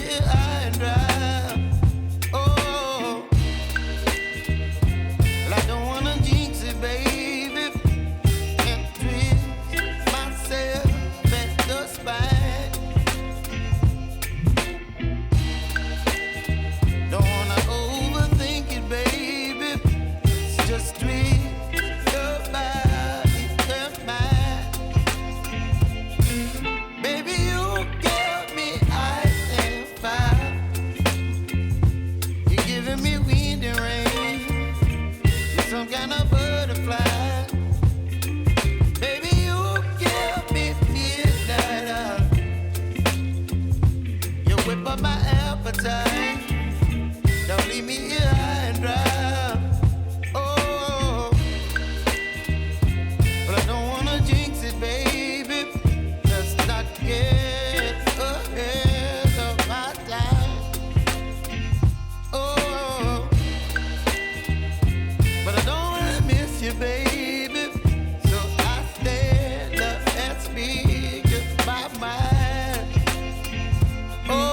here high and dry. Oh, well, I don't wanna jinx it, baby, and twist myself at the spine. Don't wanna overthink it, baby. It's just twist your body and mine. Baby, you give me ice and fire. You're giving me wind and rain. You're some kind of butterfly. Baby, you give me midnight. You whip up my appetite. Don't leave me here high and dry. Oh, but I don't wanna jinx it, baby. Let's not get ahead of my time. Oh, but I don't wanna miss you, baby. So I stand up and speak my mind. Oh.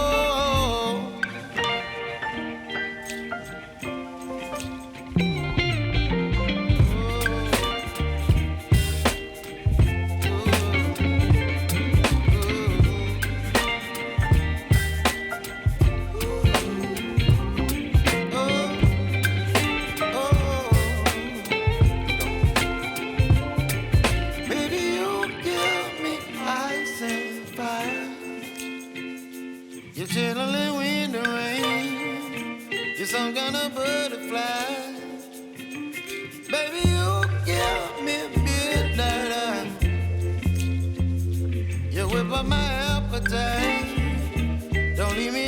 Baby, you give me ice and fire. You're chilling wind and rain. You're some kind of butterfly. Baby, you give me midnight. You whip up my appetite. Don't leave me